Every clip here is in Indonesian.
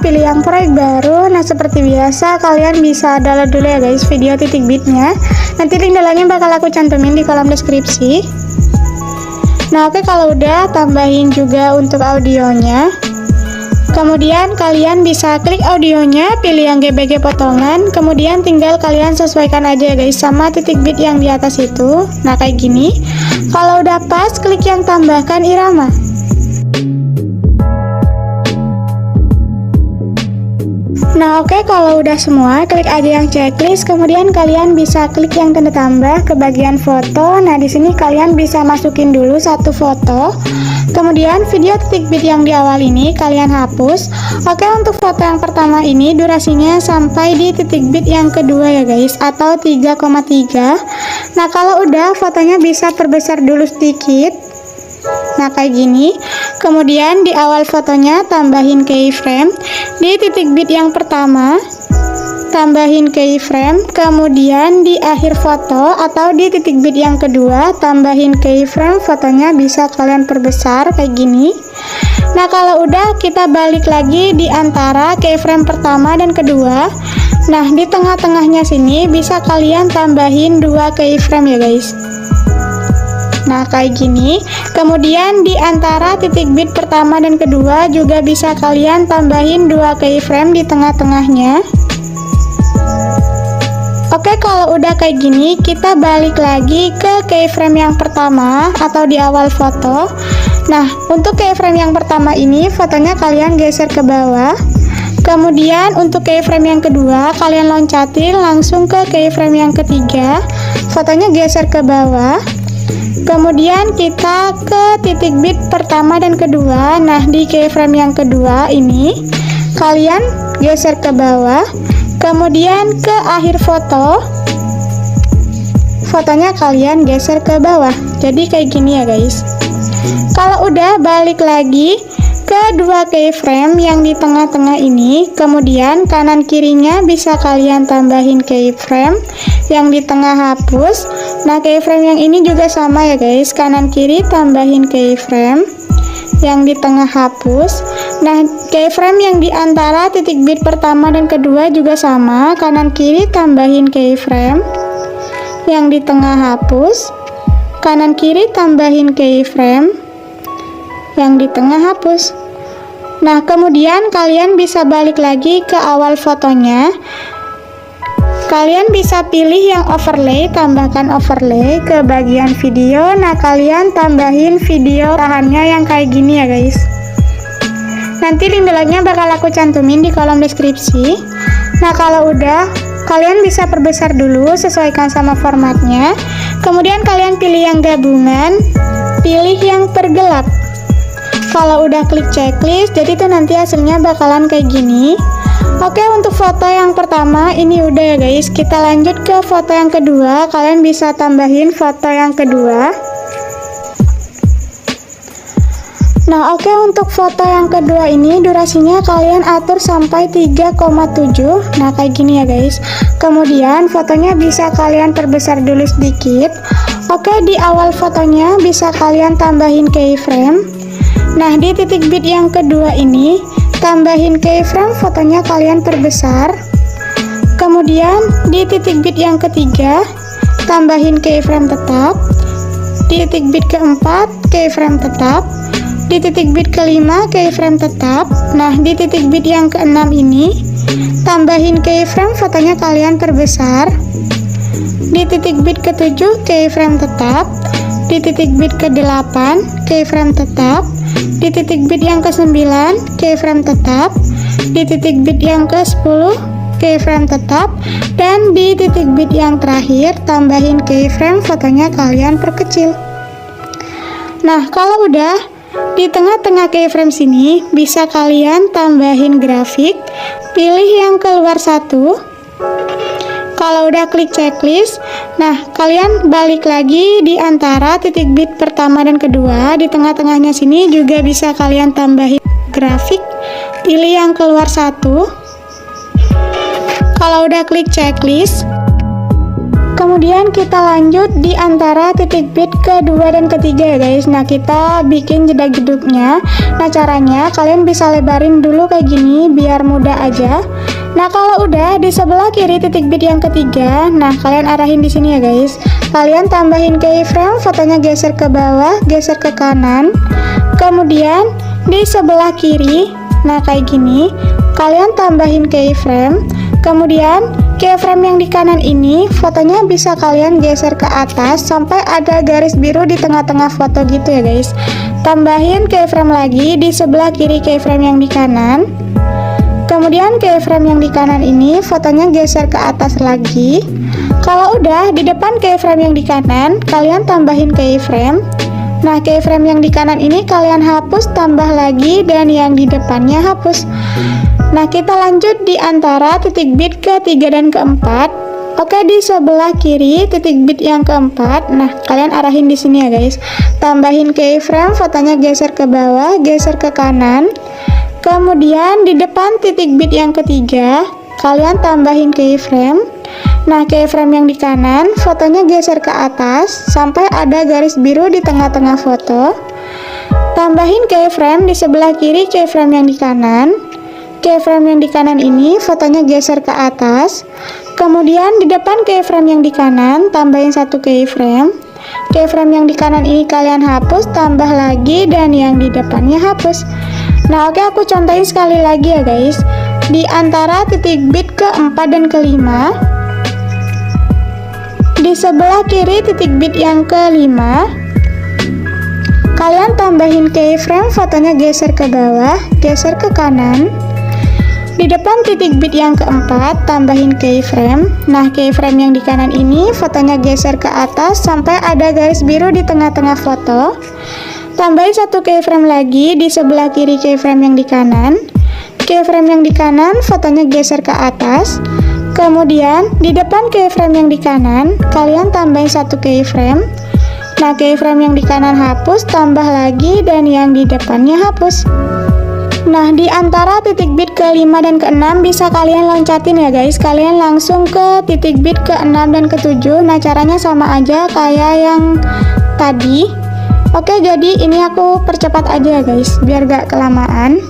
pilih yang proyek baru. Nah, seperti biasa kalian bisa download dulu ya guys video titik bitnya. Nanti link downloadnya bakal aku cantumin di kolom deskripsi. Nah, oke, kalau udah, tambahin juga untuk audionya. Kemudian kalian bisa klik audionya, pilih yang GBG potongan, kemudian tinggal kalian sesuaikan aja ya guys sama titik bit yang di atas itu. Nah, kayak gini. Kalau udah pas, klik yang tambahkan irama. Nah, oke, kalau udah semua, klik aja yang checklist, kemudian kalian bisa klik yang tanda tambah ke bagian foto. Nah, di sini kalian bisa masukin dulu satu foto. Kemudian video titik bit yang di awal ini kalian hapus. Oke, untuk foto yang pertama ini durasinya sampai di titik bit yang kedua ya guys, atau 3,3. Nah, kalau udah, fotonya bisa perbesar dulu sedikit. Nah, kayak gini. Kemudian di awal fotonya tambahin keyframe. Di titik bit yang pertama tambahin keyframe, kemudian di akhir foto atau di titik bit yang kedua tambahin keyframe, fotonya bisa kalian perbesar kayak gini. Nah, kalau udah, kita balik lagi di antara keyframe pertama dan kedua. Nah, di tengah-tengahnya sini bisa kalian tambahin 2 keyframe ya guys. Nah, kayak gini. Kemudian di antara titik bit pertama dan kedua juga bisa kalian tambahin 2 keyframe di tengah-tengahnya. Oke, kalau udah kayak gini, kita balik lagi ke keyframe yang pertama atau di awal foto. Nah, untuk keyframe yang pertama ini fotonya kalian geser ke bawah. Kemudian untuk keyframe yang kedua kalian loncatin langsung ke keyframe yang ketiga. Fotonya geser ke bawah. Kemudian kita ke titik bit pertama dan kedua. Nah, di keyframe yang kedua ini kalian geser ke bawah. Kemudian ke akhir foto, fotonya kalian geser ke bawah. Jadi kayak gini ya guys. Kalau udah, balik lagi ke 2 keyframe yang di tengah-tengah ini. Kemudian kanan kirinya bisa kalian tambahin keyframe, yang di tengah hapus. Nah, keyframe yang ini juga sama ya guys, kanan kiri tambahin keyframe, yang di tengah hapus. Nah, keyframe yang di antara titik bit pertama dan kedua juga sama, kanan kiri tambahin keyframe, yang di tengah hapus. Kanan kiri tambahin keyframe, yang di tengah hapus. Nah, kemudian kalian bisa balik lagi ke awal fotonya. Kalian bisa pilih yang overlay, tambahkan overlay ke bagian video. Nah, kalian tambahin video tahannya yang kayak gini ya guys. Nanti link downloadnya bakal aku cantumin di kolom deskripsi. Nah, kalau udah, kalian bisa perbesar dulu, sesuaikan sama formatnya. Kemudian kalian pilih yang gabungan, pilih yang pergelap. Kalau udah klik checklist, jadi tuh nanti hasilnya bakalan kayak gini. Oke, untuk foto yang pertama ini udah ya guys. Kita lanjut ke foto yang kedua. Kalian bisa tambahin foto yang kedua. Nah, oke, untuk foto yang kedua ini durasinya kalian atur sampai 3,7. Nah, kayak gini ya guys. Kemudian fotonya bisa kalian perbesar dulu sedikit. Oke, di awal fotonya bisa kalian tambahin keyframe. Nah, di titik bit yang kedua ini tambahin keyframe, fotonya kalian perbesar. Kemudian di titik bit yang ketiga tambahin keyframe tetap. Di titik bit keempat keyframe tetap. Di titik bit kelima keyframe tetap. Nah, di titik bit yang keenam ini tambahin keyframe, fotonya kalian perbesar. Di titik bit ketujuh keyframe tetap. Di titik bit ke-8 keyframe tetap. Di titik bit yang ke-9 keyframe tetap. Di titik bit yang ke-10 keyframe tetap. Dan di titik bit yang terakhir tambahin keyframe, fotonya kalian perkecil. Nah, kalau udah, di tengah-tengah keyframe sini bisa kalian tambahin grafik. Pilih yang keluar satu. Kalau udah, klik checklist. Nah, kalian balik lagi di antara titik bit pertama dan kedua. Di tengah-tengahnya sini juga bisa kalian tambahin grafik. Pilih yang keluar satu. Kalau udah, klik checklist. Kemudian kita lanjut di antara titik bit kedua dan ketiga ya guys. Nah, kita bikin jeda jeduknya. Nah, caranya kalian bisa lebarin dulu kayak gini biar mudah aja. Nah, kalau udah di sebelah kiri titik bit yang ketiga, nah kalian arahin di sini ya guys. Kalian tambahin keyframe, fotonya geser ke bawah, geser ke kanan. Kemudian di sebelah kiri, nah kayak gini, kalian tambahin keyframe. Kemudian keyframe yang di kanan ini fotonya bisa kalian geser ke atas sampai ada garis biru di tengah-tengah foto gitu ya guys. Tambahin keyframe lagi di sebelah kiri keyframe yang di kanan. Kemudian keyframe yang di kanan ini fotonya geser ke atas lagi. Kalau udah di depan keyframe yang di kanan, kalian tambahin keyframe. Nah, keyframe yang di kanan ini kalian hapus, tambah lagi, dan yang di depannya hapus. Nah, kita lanjut di antara titik bit ketiga dan keempat. Oke, di sebelah kiri titik bit yang keempat. Nah, kalian arahin di sini ya guys. Tambahin keyframe, fotonya geser ke bawah, geser ke kanan. Kemudian di depan titik bit yang ketiga, kalian tambahin keyframe. Nah, keyframe yang di kanan, fotonya geser ke atas sampai ada garis biru di tengah-tengah foto. Tambahin keyframe di sebelah kiri keyframe yang di kanan. Keyframe yang di kanan ini fotonya geser ke atas. Kemudian di depan keyframe yang di kanan, tambahin satu keyframe. Keyframe yang di kanan ini kalian hapus, tambah lagi, dan yang di depannya hapus. Nah, oke, aku contohin sekali lagi ya guys. Di antara titik bit keempat dan kelima, di sebelah kiri titik bit yang kelima, kalian tambahin keyframe, fotonya geser ke bawah, geser ke kanan. Di depan titik bit yang keempat, tambahin keyframe. Nah, keyframe yang di kanan ini fotonya geser ke atas sampai ada garis biru di tengah-tengah foto. Tambahin satu keyframe lagi di sebelah kiri keyframe yang di kanan. Keyframe yang di kanan fotonya geser ke atas. Kemudian di depan keyframe yang di kanan, kalian tambahin satu keyframe. Nah, keyframe yang di kanan hapus, tambah lagi, dan yang di depannya hapus. Nah, di antara titik bit ke-5 dan ke-6 bisa kalian loncatin ya guys. Kalian langsung ke titik bit ke-6 dan ke-7. Nah, caranya sama aja kayak yang tadi. Oke, jadi ini aku percepat aja ya guys, biar gak kelamaan.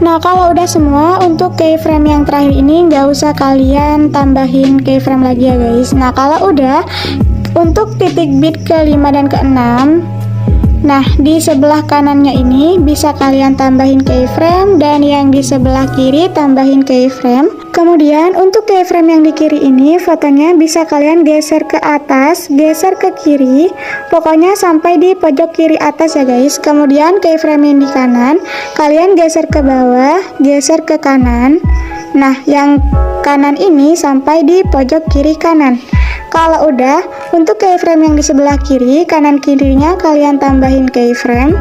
Nah, kalau udah semua, untuk keyframe yang terakhir ini nggak usah kalian tambahin keyframe lagi ya guys. Nah, kalau udah, untuk titik bit ke-5 dan ke-6, nah di sebelah kanannya ini bisa kalian tambahin keyframe, dan yang di sebelah kiri tambahin keyframe. Kemudian untuk keyframe yang di kiri ini fotonya bisa kalian geser ke atas, geser ke kiri, pokoknya sampai di pojok kiri atas ya guys. Kemudian keyframe yang di kanan kalian geser ke bawah, geser ke kanan. Nah, yang kanan ini sampai di pojok kiri kanan. Kalau udah, untuk keyframe yang di sebelah kiri, kanan kirinya kalian tambahin keyframe.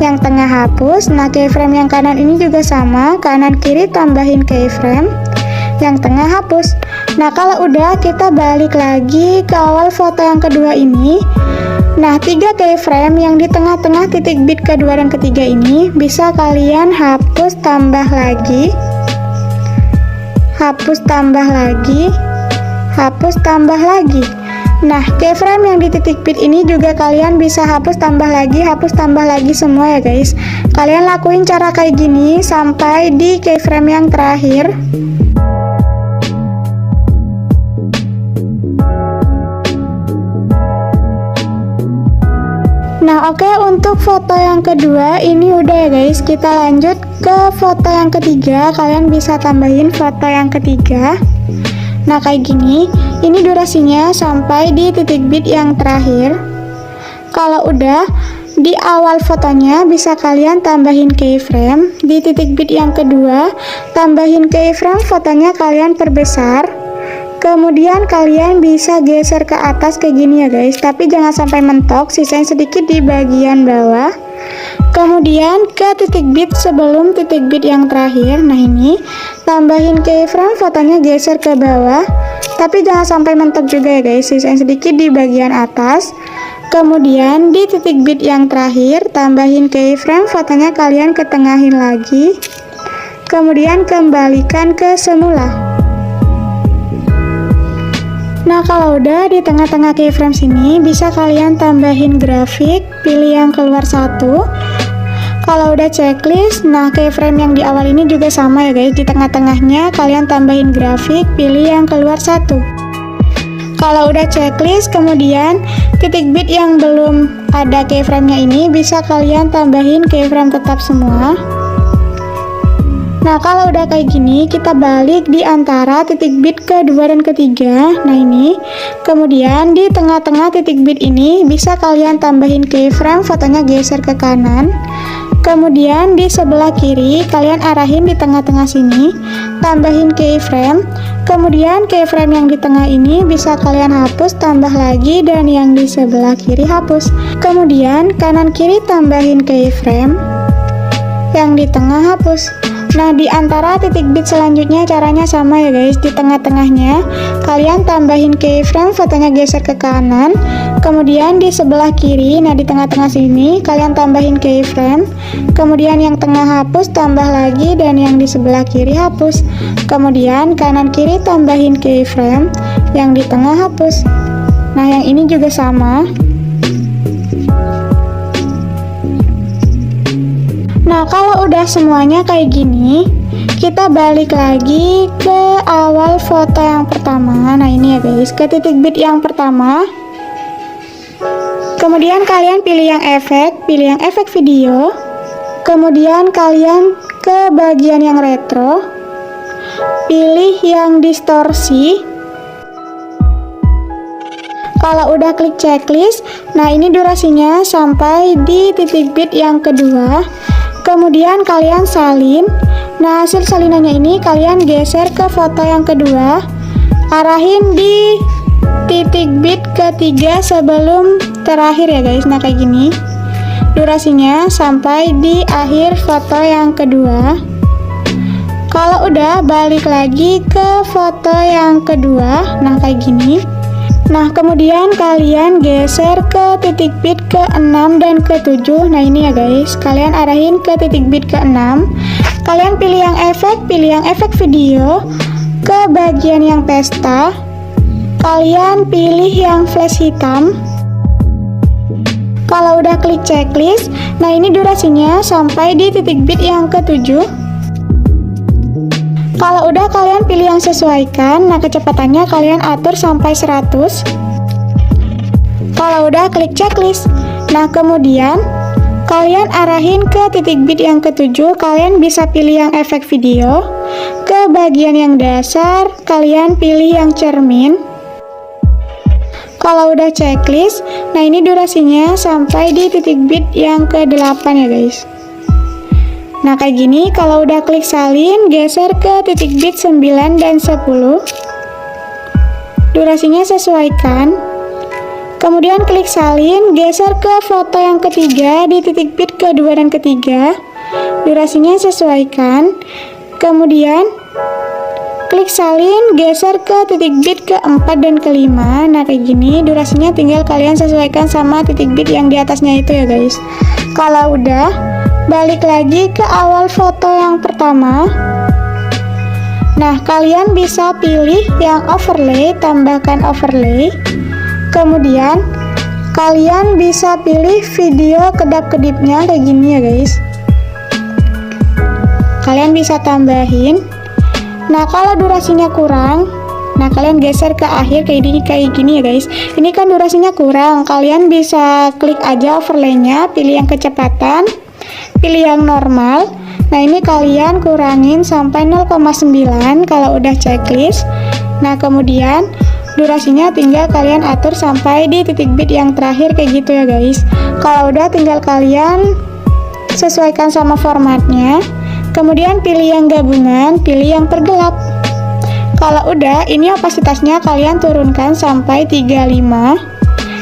Yang tengah hapus. Nah, keyframe yang kanan ini juga sama, kanan kiri tambahin keyframe. Yang tengah hapus. Nah, kalau udah, kita balik lagi ke awal foto yang kedua ini. Nah, 3 keyframe yang di tengah-tengah titik bit kedua dan ketiga ini bisa kalian hapus, tambah lagi, hapus, tambah lagi, hapus, tambah lagi. Nah, keyframe yang di titik bit ini juga kalian bisa hapus, tambah lagi, hapus, tambah lagi semua ya guys. Kalian lakuin cara kayak gini sampai di keyframe yang terakhir. Nah, oke, untuk foto yang kedua ini udah ya guys. Kita lanjut ke foto yang ketiga. Kalian bisa tambahin foto yang ketiga. Nah, kayak gini. Ini durasinya sampai di titik bit yang terakhir. Kalau udah, di awal fotonya bisa kalian tambahin keyframe. Di titik bit yang kedua, tambahin keyframe, fotonya kalian perbesar. Kemudian kalian bisa geser ke atas kayak gini ya guys, tapi jangan sampai mentok, sisain sedikit di bagian bawah. Kemudian ke titik bit sebelum titik bit yang terakhir. Nah, ini tambahin keyframe, fotonya geser ke bawah, tapi jangan sampai mentok juga ya guys, sisain sedikit di bagian atas. Kemudian di titik bit yang terakhir, tambahin keyframe, fotonya kalian ketengahin lagi. Kemudian kembalikan ke semula. Nah, kalau udah di tengah-tengah keyframe sini, bisa kalian tambahin grafik, pilih yang keluar satu. Kalau udah checklist, nah keyframe yang di awal ini juga sama ya guys, di tengah-tengahnya kalian tambahin grafik, pilih yang keluar satu. Kalau udah checklist, kemudian titik bit yang belum ada keyframe-nya ini bisa kalian tambahin keyframe tetap semua. Nah, kalau udah kayak gini, kita balik di antara titik bit kedua dan ketiga. Nah, ini. Kemudian di tengah-tengah titik bit ini bisa kalian tambahin keyframe, fotonya geser ke kanan. Kemudian di sebelah kiri kalian arahin di tengah-tengah sini, tambahin keyframe. Kemudian keyframe yang di tengah ini bisa kalian hapus, tambah lagi, dan yang di sebelah kiri hapus. Kemudian kanan kiri tambahin keyframe, yang di tengah hapus. Nah, di antara titik bit selanjutnya caranya sama ya guys. Di tengah-tengahnya kalian tambahin keyframe, fotonya geser ke kanan. Kemudian di sebelah kiri, nah di tengah-tengah sini kalian tambahin keyframe. Kemudian yang tengah hapus, tambah lagi, dan yang di sebelah kiri hapus. Kemudian kanan kiri tambahin keyframe, yang di tengah hapus. Nah, yang ini juga sama. Nah, kalau udah semuanya kayak gini, kita balik lagi ke awal foto yang pertama. Nah, ini ya guys, ke titik bit yang pertama. Kemudian kalian pilih yang efek video. Kemudian kalian ke bagian yang retro, pilih yang distorsi. Kalau udah klik checklist, nah ini durasinya sampai di titik bit yang kedua. Kemudian kalian salin. Nah, hasil salinannya ini kalian geser ke foto yang kedua, arahin di titik bit ketiga sebelum terakhir ya guys. Nah, kayak gini durasinya sampai di akhir foto yang kedua. Kalau udah, balik lagi ke foto yang kedua. Nah, kayak gini. Nah, kemudian kalian geser ke titik bit ke-6 dan ke-7. Nah, ini ya guys, kalian arahin ke titik bit ke-6. Kalian pilih yang efek video. Ke bagian yang pesta, kalian pilih yang flash hitam. Kalau udah klik checklist, nah ini durasinya sampai di titik bit yang ke-7. Kalau udah, kalian pilih yang sesuaikan. Nah, kecepatannya kalian atur sampai 100. Kalau udah, klik checklist. Nah, kemudian kalian arahin ke titik bit yang ke-7. Kalian bisa pilih yang efek video. Ke bagian yang dasar, kalian pilih yang cermin. Kalau udah checklist, nah ini durasinya sampai di titik bit yang ke-8 ya guys. Nah, kayak gini. Kalau udah klik salin, geser ke titik bit 9 dan 10. Durasinya sesuaikan. Kemudian klik salin, geser ke foto yang ketiga di titik bit kedua dan ketiga. Durasinya sesuaikan. Kemudian klik salin, geser ke titik bit keempat dan kelima. Nah, kayak gini. Durasinya tinggal kalian sesuaikan sama titik bit yang di atasnya itu ya guys. Kalau udah, balik lagi ke awal foto yang pertama. Nah, kalian bisa pilih yang overlay, tambahkan overlay. Kemudian kalian bisa pilih video kedap-kedipnya kayak gini ya guys. Kalian bisa tambahin. Nah, kalau durasinya kurang, nah kalian geser ke akhir kayak gini ya guys. Ini kan durasinya kurang, kalian bisa klik aja overlaynya, pilih yang kecepatan, pilih yang normal. Nah, ini kalian kurangin sampai 0,9 kalau udah checklist. Nah, kemudian durasinya tinggal kalian atur sampai di titik bit yang terakhir kayak gitu ya guys. Kalau udah, tinggal kalian sesuaikan sama formatnya. Kemudian pilih yang gabungan, pilih yang pergelap. Kalau udah, ini opasitasnya kalian turunkan sampai 35.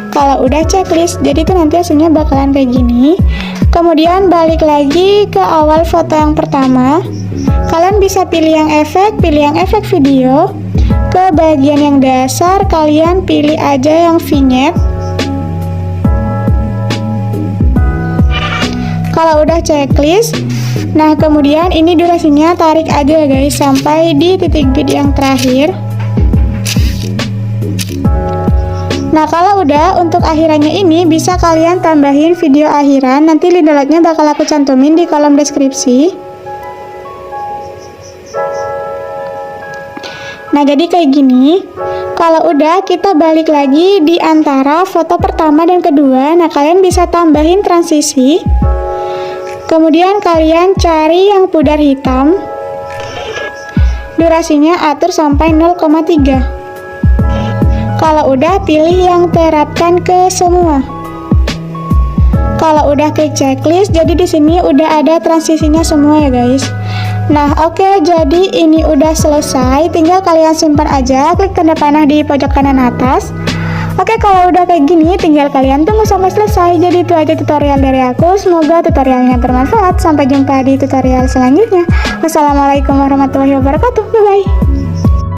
Kalau udah checklist, jadi itu nanti hasilnya bakalan kayak gini. Kemudian balik lagi ke awal foto yang pertama. Kalian bisa pilih yang efek video. Ke bagian yang dasar kalian pilih aja yang vignette. Kalau udah checklist, nah kemudian ini durasinya tarik aja ya guys sampai di titik bit yang terakhir. Nah kalau udah, untuk akhirannya ini bisa kalian tambahin video akhiran, nanti link downloadnya bakal aku cantumin di kolom deskripsi. Nah jadi kayak gini. Kalau udah, kita balik lagi di antara foto pertama dan kedua. Nah kalian bisa tambahin transisi, kemudian kalian cari yang pudar hitam, durasinya atur sampai 0,3. Kalau udah, pilih yang terapkan ke semua. Kalau udah ke checklist, jadi di sini udah ada transisinya semua ya guys. Nah oke, jadi ini udah selesai, tinggal kalian simpan aja, klik tanda panah di pojok kanan atas. Oke, kalau udah kayak gini, tinggal kalian tunggu sampai selesai. Jadi itu aja tutorial dari aku, semoga tutorialnya bermanfaat. Sampai jumpa di tutorial selanjutnya. Wassalamualaikum warahmatullahi wabarakatuh, bye bye.